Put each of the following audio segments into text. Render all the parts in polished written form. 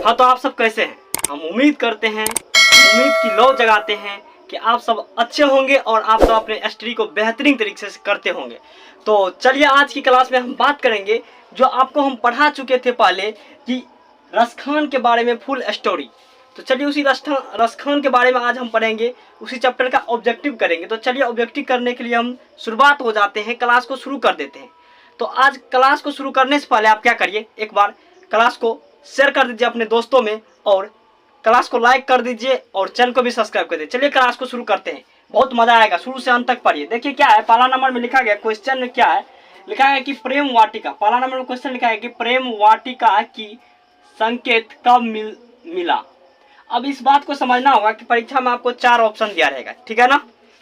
हाँ, तो आप सब कैसे हैं? हम उम्मीद करते हैं, उम्मीद की लौ जगाते हैं कि आप सब अच्छे होंगे और आप सब अपने स्टडी को बेहतरीन तरीके से करते होंगे। तो चलिए आज की क्लास में हम बात करेंगे जो आपको हम पढ़ा चुके थे पहले कि रसखान के बारे में फुल स्टोरी। तो चलिए उसी रसखान के बारे में आज हम पढ़ेंगे, उसी चैप्टर का ऑब्जेक्टिव करेंगे। तो चलिए ऑब्जेक्टिव करने के लिए हम शुरुआत हो जाते हैं, क्लास को शुरू कर देते हैं। तो आज क्लास को शुरू करने से पहले आप क्या करिए, एक बार क्लास को शेयर कर दीजिए अपने दोस्तों में और क्लास को लाइक कर दीजिए और चैनल को भी सब्सक्राइब कर दीजिए। चलिए क्लास को शुरू करते हैं, बहुत मजा आएगा, शुरू से अंत तक पढ़िए। देखिए क्या है, पहला नंबर में लिखा गया क्वेश्चन में क्या है, लिखा है कि प्रेम वाटिका, पहला नंबर में क्वेश्चन लिखा है कि प्रेम वाटिका की संकेत कब मिला। अब इस बात को समझना होगा कि परीक्षा में आपको 4 ऑप्शन दिया रहेगा, ठीक है ना,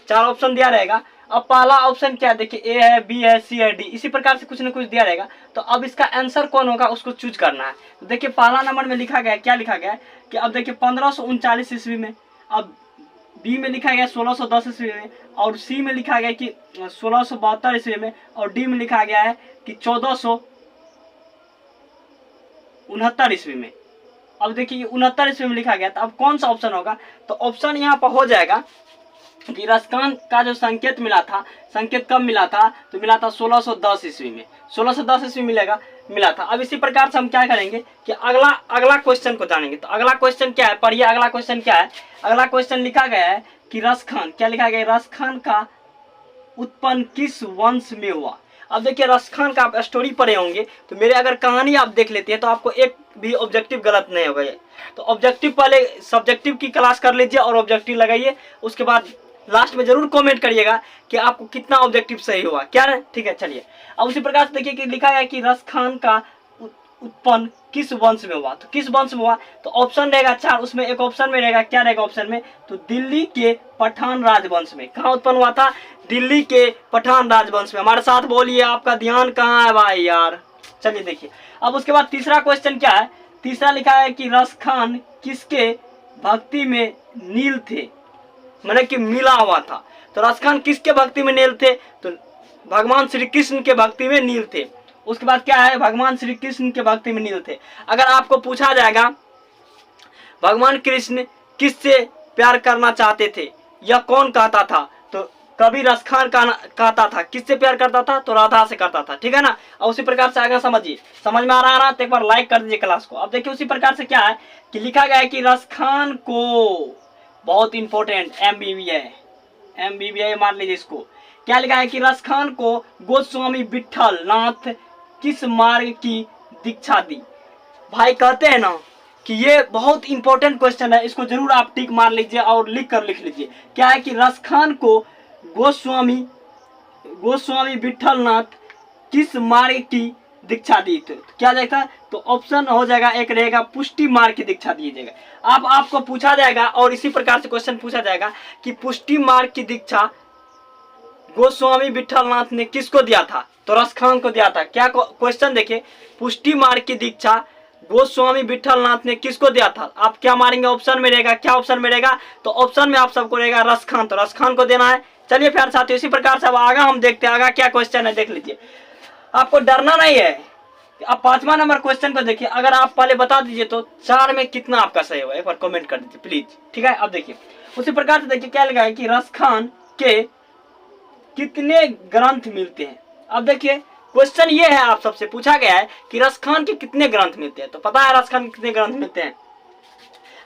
4 ऑप्शन दिया रहेगा। अब पहला ऑप्शन क्या है, देखिए ए है, बी है, सी है, डी, इसी प्रकार से कुछ ना कुछ दिया रहेगा। तो अब इसका आंसर कौन होगा उसको चूज करना है। तो देखिए पहला नंबर में लिखा गया, क्या लिखा गया है कि अब देखिए 1539 ईस्वी में, अब बी में लिखा गया 1610 ईस्वी में, और सी में लिखा गया कि 1672 ईस्वी में, और डी में लिखा गया है कि 1469 ईस्वी में। अब देखिए 69 ईस्वी में लिखा गया, तो अब कौन सा ऑप्शन होगा। तो ऑप्शन यहाँ पर हो जाएगा कि रसखान का जो संकेत मिला था, संकेत कब मिला था, तो मिला था 1610 ईस्वी में, 1610 ईस्वी मिला था। अब इसी प्रकार से हम क्या करेंगे कि अगला क्वेश्चन को जानेंगे। तो अगला क्वेश्चन क्या है, पढ़िए अगला क्वेश्चन क्या है। अगला क्वेश्चन लिखा गया है कि रसखान, क्या लिखा गया है, रसखान का उत्पन्न किस वंश में हुआ। अब देखिए रसखान का आप स्टोरी पढ़े होंगे, तो मेरे अगर कहानी आप देख लेते हैं तो आपको एक भी ऑब्जेक्टिव गलत नहीं होगा। तो ऑब्जेक्टिव पहले सब्जेक्टिव की क्लास कर लीजिए और ऑब्जेक्टिव लगाइए, उसके बाद लास्ट में जरूर कमेंट करिएगा कि आपको कितना ऑब्जेक्टिव सही हुआ, क्या है, ठीक है। चलिए अब उसी प्रकार से देखिए कि लिखा है कि रसखान का उत्पन्न किस वंश में हुआ। तो किस वंश में हुआ, तो ऑप्शन रहेगा 4, उसमें एक ऑप्शन में रहेगा, क्या रहेगा ऑप्शन में, तो दिल्ली के पठान राजवंश में। कहाँ उत्पन्न हुआ था, दिल्ली के पठान राजवंश में। हमारे साथ बोलिए, आपका ध्यान कहाँ है भाई यार। चलिए देखिए अब उसके बाद तीसरा क्वेश्चन क्या है, तीसरा लिखा है कि रसखान किसके भक्ति में नील थे, मैंने कि मिला हुआ था। तो रसखान किसके भक्ति में नील थे, तो भगवान श्री कृष्ण के भक्ति में नील थे। उसके बाद क्या है, भगवान श्री कृष्ण के भक्ति में नील थे। अगर आपको पूछा जाएगा भगवान कृष्ण किससे प्यार करना चाहते थे या कौन कहता था, तो कभी रसखान कहता था। किससे प्यार करता था, तो राधा से करता था, ठीक है ना। और उसी प्रकार से आगे समझिए, समझ में आ रहा है ना, तो एक बार लाइक कर दीजिए क्लास को। अब देखिए उसी प्रकार से क्या है कि लिखा गया है कि रसखान को, बहुत इंपॉर्टेंट, एमबीबीआई मान लीजिए इसको, क्या लिखा है कि रसखान को गोस्वामी विठल नाथ किस मार्ग की दीक्षा दी। भाई कहते हैं ना कि ये बहुत इंपॉर्टेंट क्वेश्चन है, इसको जरूर आप टिक मार लीजिए और लिख लीजिए। क्या है कि रसखान को गोस्वामी विठल नाथ किस मार्ग की दीक्षा दी थी। तो क्या देखा, तो ऑप्शन हो जाएगा, एक रहेगा पुष्टि मार्ग की दीक्षा दीजिएगा। अब आपको पूछा जाएगा और इसी प्रकार से क्वेश्चन पूछा जाएगा कि पुष्टि मार्ग की दीक्षा गोस्वामी विठल नाथ ने किसको दिया था, तो रसखान को दिया था। क्या क्वेश्चन देखिए, पुष्टि मार्ग की दीक्षा गोस्वामी विठल नाथ ने किसको दिया था। आप क्या मारेंगे, ऑप्शन में रहेगा, क्या ऑप्शन में रहेगा, तो ऑप्शन में आप सबको रहेगा रसखान, तो रसखान को देना है। चलिए प्यारे साथियों इसी प्रकार से अब आगे हम देखते हैं आगे क्या क्वेश्चन है, देख लीजिए, आपको डरना नहीं है। अब 5वां नंबर क्वेश्चन को देखिए, अगर आप पहले बता दीजिए तो 4 में कितना आपका सही होगा, एक बार कमेंट कर दीजिए प्लीज, ठीक है। अब देखिए उसी प्रकार से देखिए क्या लिखा है कि रसखान के कितने ग्रंथ मिलते हैं। अब देखिए क्वेश्चन ये है, आप सबसे पूछा गया है कि रसखान के कितने ग्रंथ मिलते हैं। तो पता है रसखान के कितने ग्रंथ मिलते हैं,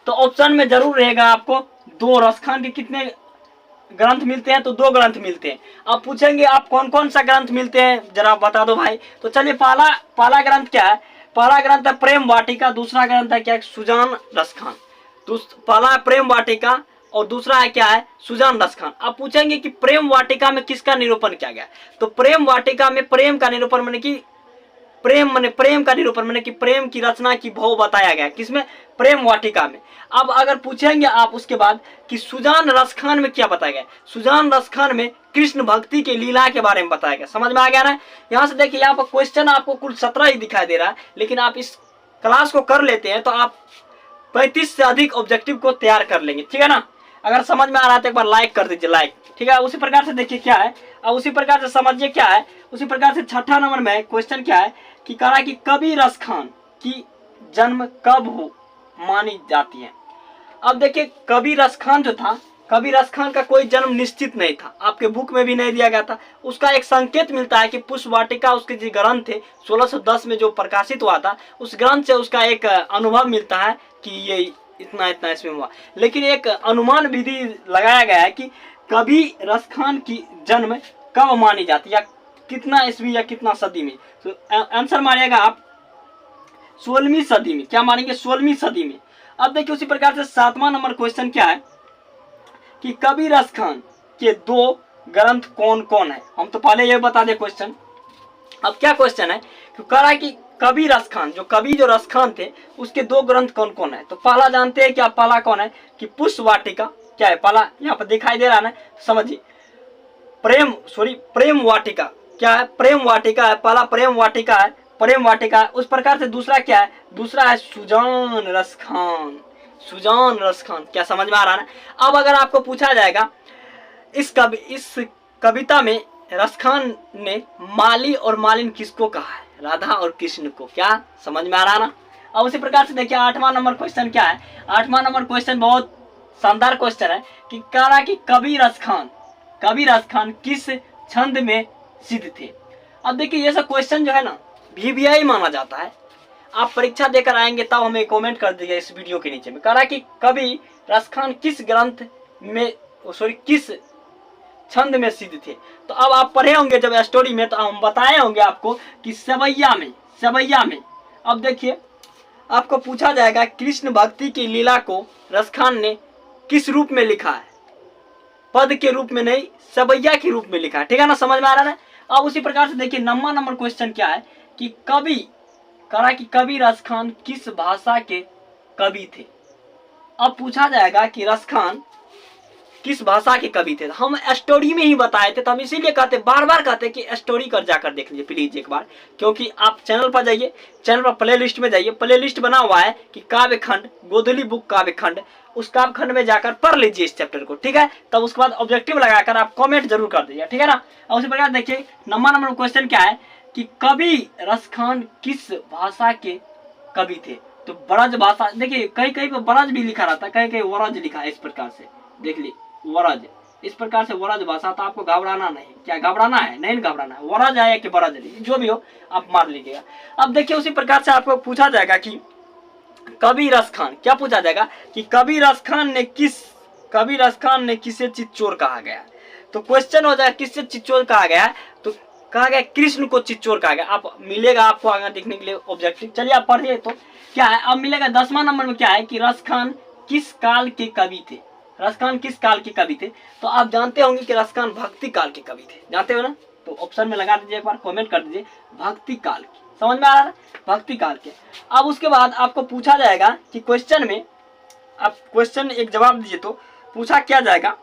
तो ऑप्शन में जरूर रहेगा आपको 2। रसखान के कितने ग्रंथ मिलते हैं, तो 2 ग्रंथ मिलते हैं। अब पूछेंगे आप कौन कौन सा ग्रंथ मिलते हैं, जरा बता दो भाई। तो चलिए पहला ग्रंथ क्या है, पहला ग्रंथ है प्रेम वाटिका, दूसरा ग्रंथ है क्या, सुजान रसखान। पहला है प्रेम वाटिका और दूसरा है क्या है, सुजान रसखान। अब पूछेंगे कि प्रेम वाटिका में किसका निरूपण किया गया, तो प्रेम वाटिका में प्रेम का निरूपण माने कि प्रेम का निरूपण माने कि प्रेम की रचना की भाव बताया गया, किसमें, प्रेम वाटिका में। अब अगर पूछेंगे आप उसके बाद कि सुजान रसखान में क्या बताया गया, सुजान रसखान में कृष्ण भक्ति के लीला के बारे में बताया गया। समझ में आ गया ना। यहाँ से देखिए यहाँ पर क्वेश्चन आपको कुल 17 ही दिखाई दे रहा है, लेकिन आप इस क्लास को कर लेते हैं तो आप 35 से अधिक ऑब्जेक्टिव को तैयार कर लेंगे, ठीक है ना। अगर समझ में आ रहा है तो एक बार लाइक कर दीजिए, लाइक, ठीक है। उसी प्रकार से देखिए क्या है, अब उसी प्रकार से समझिए क्या है। उसी प्रकार से 6ठा नंबर में क्वेश्चन क्या है कि कहा कि कवि रसखान की जन्म कब मानी जाती है। अब देखिए कवि रस खान जो था, कवि रस खान का कोई जन्म निश्चित नहीं था, आपके बुक में भी नहीं दिया गया था। उसका एक संकेत मिलता है कि पुष्प वाटिका उसके जो ग्रंथ थे 1610 में जो प्रकाशित हुआ था, उस ग्रंथ से उसका एक अनुभव मिलता है कि ये इतना इतना इसमें हुआ। लेकिन एक अनुमान विधि लगाया गया है कि कवि रस खान की जन्म कब मानी जाती है, या कितना ईस्वी या कितना सदी में। तो आंसर मानिएगा आप 16वीं सदी में। क्या मानेंगे? 16वीं सदी में। अब देखिए उसी प्रकार से 7वां नंबर क्वेश्चन क्या है कि कवि रस खान के 2 ग्रंथ कौन कौन है। हम तो पहले ये बता दे क्वेश्चन। अब क्या क्वेश्चन है कि कह रहा है कि कवि रस खान, जो कवि जो रस खान थे, उसके 2 ग्रंथ कौन कौन है। तो पहला जानते हैं क्या, पहला कौन है कि पुष्प वाटिका। क्या है पहला, यहाँ पर दिखाई दे रहा है ना, समझिए। प्रेम वाटिका। क्या है? प्रेम वाटिका है, पहला प्रेम वाटिका है, प्रेम वाटिका। उस प्रकार से दूसरा क्या है, दूसरा है सुजान रस खान। सुजान रस खान। क्या समझ में आ रहा है ना। अब अगर आपको पूछा जाएगा इस कविता में रस खान ने माली और मालिन किसको कहा है, राधा और कृष्ण को। क्या समझ में आ रहा है ना। अब उसी प्रकार से देखिए 8वां नंबर क्वेश्चन क्या है। 8वां नंबर क्वेश्चन बहुत शानदार क्वेश्चन है कि कह रहा कि कवि रस खान किस छंद में सिद्ध थे। अब देखिए ये सब क्वेश्चन जो है ना VVI माना जाता है। आप परीक्षा देकर आएंगे तब हमें कमेंट कर दीजिए इस वीडियो के नीचे में। कह रहा कि कवि रस खान किस ग्रंथ में किस छंद में सिद्ध थे। तो अब आप पढ़े होंगे जब स्टोरी में, तो हम बताए होंगे आपको कि सवैया में। अब देखिए आपको पूछा जाएगा कृष्ण भक्ति की लीला को रस खान ने किस रूप में लिखा है, पद के रूप में नहीं, सवैया के रूप में लिखा है। ठीक है ना, समझ में आ रहा है। अब उसी प्रकार से देखिए 9वां नंबर क्वेश्चन क्या है कि कवि रस खान किस भाषा के कवि थे। अब पूछा जाएगा कि रस खान किस भाषा के कवि थे। हम स्टोरी में ही बताए थे, तो हम इसीलिए कहते बार बार कहते कि स्टोरी कर जाकर देख लीजिए प्लीज एक बार। क्योंकि आप चैनल पर जाइए, चैनल पर प्ले लिस्ट में जाइए, प्ले लिस्ट बना हुआ है कि काव्य खंड, गोधली बुक काव्य खंड, उस काव्य खंड में जाकर पढ़ लीजिए इस चैप्टर को। ठीक है, तब उसके बाद ऑब्जेक्टिव लगाकर आप कॉमेंट जरूर कर दीजिए। ठीक है ना। और उसी प्रकार देखिए 9वां नंबर क्वेश्चन क्या है कि कवि रस खान किस भाषा के कवि थे। तो ब्रज भाषा, देखिए कहीं कहीं पर ब्रज भी लिखा रहता है, कहीं कहीं वरज लिखा है। इस प्रकार से देख ली वरज, इस प्रकार से वरज भाषा। तो आपको घबराना नहीं। क्या घबराना है? नहीं घबराना है। वरज आया कि बरज, जो भी हो आप मार लीजिएगा। अब देखिए उसी प्रकार से आपको पूछा जाएगा कि कवि रस खान, क्या पूछा जाएगा कि कवि रस खान ने किसे चित्चोर कहा गया। तो क्वेश्चन हो जाएगा किससे चित्चोर कहा गया। तो कहा गया कृष्ण को चित्चोर कहा गया। आप मिलेगा आपको आगे देखने के लिए ऑब्जेक्टिव। चलिए आप पढ़िए। तो क्या है अब मिलेगा 10वां नंबर में क्या है कि रस खान किस काल के कवि थे। रस खान किस काल के कवि थे। तो आप जानते होंगे कि रस खान भक्ति काल के कवि थे। जानते हो ना। तो ऑप्शन में लगा दीजिए, एक बार कमेंट कर दीजिए भक्ति काल की। समझ में आ रहा है, भक्ति काल के। अब उसके बाद आपको पूछा जाएगा कि क्वेश्चन में आप क्वेश्चन एक जवाब दीजिए। तो पूछा क्या जाएगा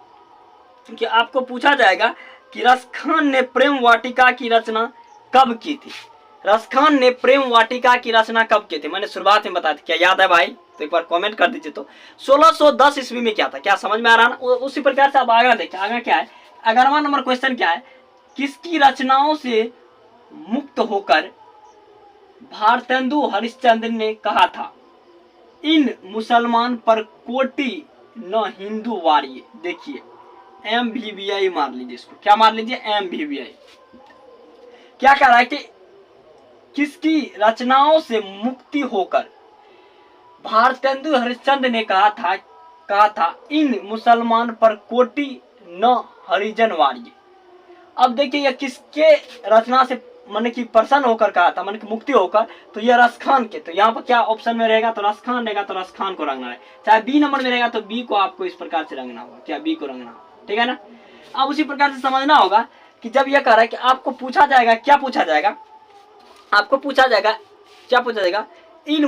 कि आपको पूछा जाएगा कि रस खान ने प्रेम वाटिका की रचना कब की थी। रस खान ने प्रेम वाटिका की रचना कब की थी। मैंने शुरुआत में बताया था, क्या याद है भाई? तो एक बार कमेंट कर दीजिए। तो 1610 ईस्वी में क्या था। क्या समझ में आ रहा ना। उसी प्रकार से आप आगे देखिए, आगे क्या है 11वां नंबर क्वेश्चन क्या है, किसकी रचनाओं से मुक्त होकर भारतेंदु हरिश्चंद्र ने कहा था, इन मुसलमान पर कोटि न हिंदू वारिये। देखिए MVVI मार लीजिए इसको। क्या मार लीजिए? MVVI। क्या कह रहा है कि किसकी रचनाओं से मुक्ति होकर भारतेंदु हरिश्चंद्र ने कहा था इन मुसलमान पर कोटि न हरिजन वारिये। अब देखिए यह किसके रचना से मन की प्रसन्न होकर कहा था, मन की मुक्ति होकर। तो यह रस खान के। तो यहाँ पर क्या ऑप्शन में रहेगा, तो रस खान रहेगा, तो रस खान को रंगना है। चाहे B नंबर में रहेगा तो B को आपको इस प्रकार से रंगना होगा। क्या B को रंगना होगा। ठीक है ना। अब उसी प्रकार से समझना होगा कि जब यह कह रहा है कि आपको पूछा जाएगा, क्या पूछा जाएगा, आपको पूछा जाएगा, क्या पूछा जाएगा, इन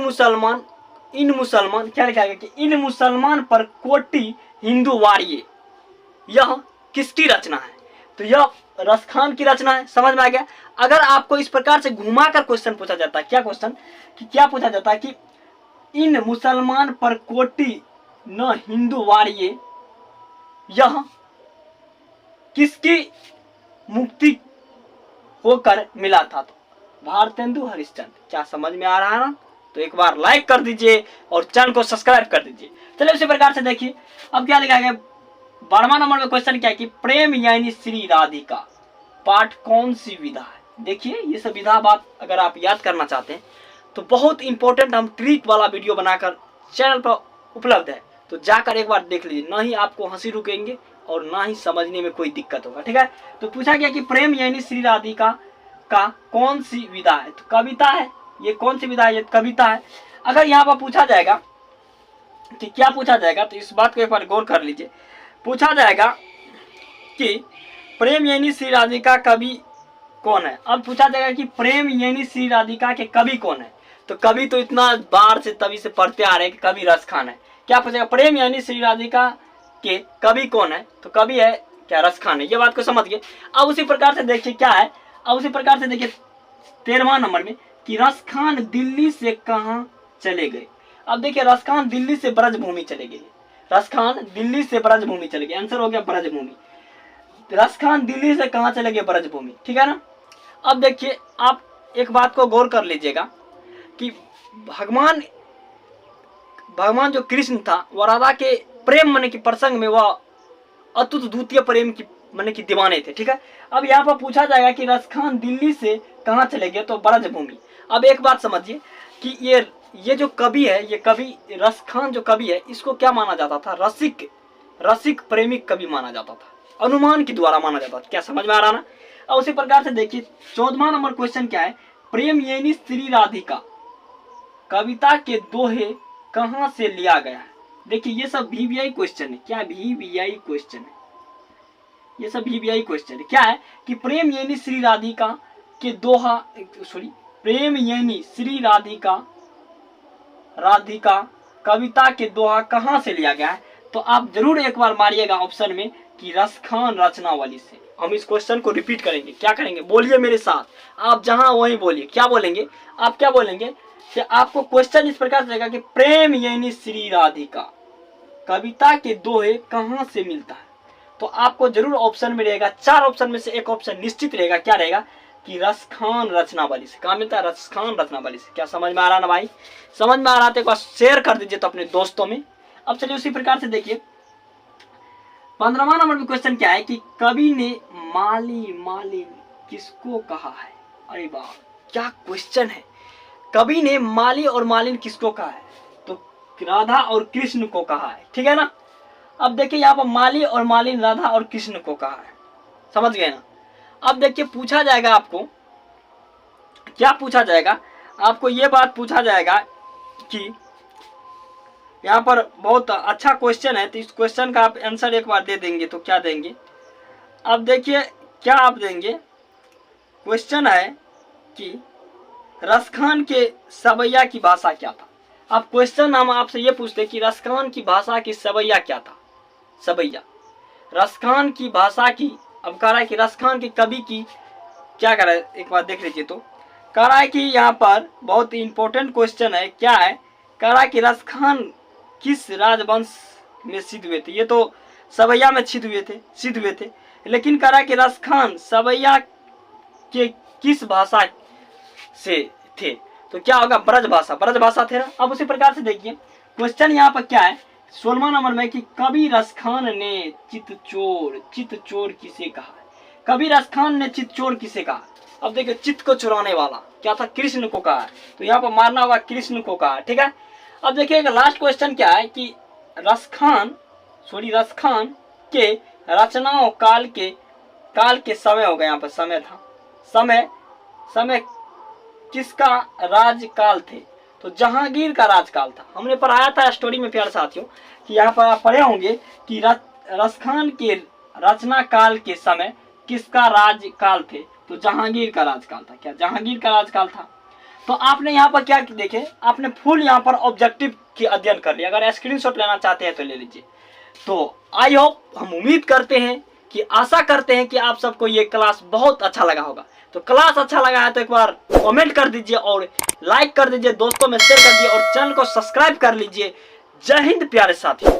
मुसलमान क्या लिखा जाएगा कि इन मुसलमान पर कोटि हिंदू वारिये, यह किसकी रचना है। तो यह रस खान की रचना है। समझ में आ गया। अगर आपको इस प्रकार से घुमाकर क्वेश्चन पूछा जाता है, क्या क्वेश्चन कि क्या पूछा जाता है कि इन मुसलमान पर कोटि न हिंदू वारिये, यह किसकी मुक्ति होकर मिला था। तो भारतेंदु हरिश्चंद्र। क्या समझ में आ रहा है ना। तो एक बार लाइक कर दीजिए और चैनल को सब्सक्राइब कर दीजिए। चलिए उसी प्रकार से देखिए अब क्या लिखा गया 12वां नंबर में क्वेश्चन क्या है कि प्रेम यानी श्री राधिका पाठ कौन सी विधा है। देखिए ये सब विधा बात अगर आप याद करना चाहते हैं तो बहुत इंपॉर्टेंट हम ट्रिक वाला वीडियो बनाकर चैनल पर उपलब्ध है, तो जाकर एक बार देख लीजिए, ना ही आपको हंसी रुकेंगे और ना ही समझने में कोई दिक्कत होगा। ठीक है, तो पूछा गया कि प्रेम यानी श्री राधिका का कौन सी विधा है, तो कविता है। ये कौन सी विधा है, ये कविता है। अगर यहाँ पर पूछा जाएगा कि क्या पूछा जाएगा, तो इस बात को एक बार गौर कर लीजिए। पूछा जाएगा कि प्रेम यानी श्री राधिका कवि कौन है। अब पूछा जाएगा कि प्रेम यानी श्री राधिका के कवि कौन है, तो कवि तो इतना बार से तभी से पढ़ते आ रहे हैं कि कवि रस खान है। क्या पूछेगा प्रेम यानी श्री राधिका के कवि कौन है, तो कवि है क्या रस खान है। ये बात को समझ गए। अब उसी प्रकार से देखिए क्या है, अब उसी प्रकार से देखिए 13वां नंबर में कि रस खान दिल्ली से कहाँ चले गए। अब देखिए रस खान दिल्ली से ब्रजभूमि चले गए। रस खान दिल्ली से ब्रजभूमि चले गए, आंसर हो गया ब्रजभूमि। रस खान दिल्ली से कहाँ चले गए, ब्रजभूमि। ठीक है ना। अब देखिए आप एक बात को गौर कर लीजिएगा कि भगवान जो कृष्ण था वह राधा के प्रेम मन के प्रसंग में वह अतुट द्वितीय प्रेम की मन की दीवाने थे। ठीक है, अब यहाँ पर पूछा जाएगा कि रस खान दिल्ली से कहाँ चले गए, तो ब्रजभूमि। अब एक बात समझिए कि ये जो कवि है, ये कवि रस खान जो कवि है, इसको क्या माना जाता था, रसिक प्रेमिक कवि माना जाता था, अनुमान के द्वारा माना जाता था। क्या समझ में आ रहा ना। और उसी प्रकार से देखिए 14वां नंबर क्वेश्चन क्या है, प्रेम यानी श्री राधिका कविता के दोहे कहाँ से लिया गया है। देखिए ये सब VVI क्वेश्चन है। क्या VVI क्वेश्चन है, ये सब VVI क्वेश्चन है। क्या है कि प्रेम यानी श्री राधिका के दोहा, प्रेम यानी श्री राधिका कविता के दोहा कहाँ से लिया गया है, तो आप जरूर एक बार मारिएगा ऑप्शन में कि रस खान रचनावली से। हम इस क्वेश्चन को रिपीट करेंगे। क्या करेंगे, बोलिए मेरे साथ, आप जहां वहीं बोलिए। क्या बोलेंगे, आप क्या बोलेंगे कि आपको क्वेश्चन इस प्रकार से रहेगा कि प्रेम यानी श्री राधिका कविता के दोहे कहाँ से मिलता है, तो आपको जरूर ऑप्शन में रहेगा, 4 ऑप्शन में से एक ऑप्शन निश्चित रहेगा। क्या रहेगा कि रस खान रचनावली से। कहाँ मिलता है, रस खान रचनावली से। क्या समझ में आ रहा ना भाई, समझ में आ रहा था एक बार शेयर कर दीजिए तो अपने दोस्तों में। अब चलिए उसी प्रकार से देखिए 15वां नंबर में क्वेश्चन क्या है कि कवि ने मालिन किसको कहा है। अरे वाह क्या क्वेश्चन है, कवि ने माली और मालिन किसको कहा है, तो राधा और कृष्ण को कहा है। ठीक है ना। अब देखिए यहाँ पर माली और मालिन राधा और कृष्ण को कहा है, समझ गए ना। अब देखिए पूछा जाएगा आपको, क्या पूछा जाएगा आपको, ये बात पूछा जाएगा कि यहाँ पर बहुत अच्छा क्वेश्चन है, तो इस क्वेश्चन का आप आंसर एक बार दे देंगे तो क्या देंगे। अब देखिए क्या आप देंगे, क्वेश्चन है कि रस खान के सवैया की भाषा क्या था। अब क्वेश्चन हम आपसे ये पूछते कि रस खान की भाषा की सवैया क्या था, सवैया रस खान की भाषा की। अब कह रहा है कि रस खान के कवि की क्या कर रहा है, एक बार देख लीजिए। तो कह रहा है कि यहाँ पर बहुत इंपॉर्टेंट क्वेश्चन है। क्या है, कह रहा है कि रस खान किस राजवंश में सिद्ध हुए थे। ये तो सवैया में सिद्ध हुए थे, लेकिन कह रहा है कि रस खान सवैया के किस भाषा से थे, तो क्या होगा, ब्रज भाषा थे ना। अब उसी प्रकार से देखिए क्वेश्चन यहाँ पर क्या है 16वां नंबर में कि कवि रस खान ने चित्तचोर किसे कहा है। कवि रस खान ने चित्तचोर किसे कहा। अब देखिए चित्त को चुराने वाला क्या था, कृष्ण को कहा है, तो यहाँ पर मारना होगा कृष्ण को कहा। ठीक है। अब देखिए लास्ट क्वेश्चन क्या है कि रस खान के रचनाओं काल के समय हो गया। यहाँ पर समय था, समय किसका राजकाल थे, तो जहांगीर का राजकाल था। हमने पढ़ाया था स्टोरी में प्यारे साथियों कि यहाँ पर आप पढ़े होंगे कि रस खान के रचना काल के समय किसका राजकाल थे, तो जहांगीर का राजकाल था। क्या जहांगीर का राजकाल था। तो आपने यहाँ पर क्या देखे, आपने फुल यहाँ पर ऑब्जेक्टिव की अध्ययन कर लिया। अगर स्क्रीनशॉट लेना चाहते हैं तो ले लीजिए। तो आई होप, हम उम्मीद करते हैं कि आशा करते हैं कि आप सबको ये क्लास बहुत अच्छा लगा होगा। तो क्लास अच्छा लगा है तो एक बार कमेंट कर दीजिए और लाइक कर दीजिए, दोस्तों में शेयर कर दीजिए और चैनल को सब्सक्राइब कर लीजिए। जय हिंद प्यारे साथियों।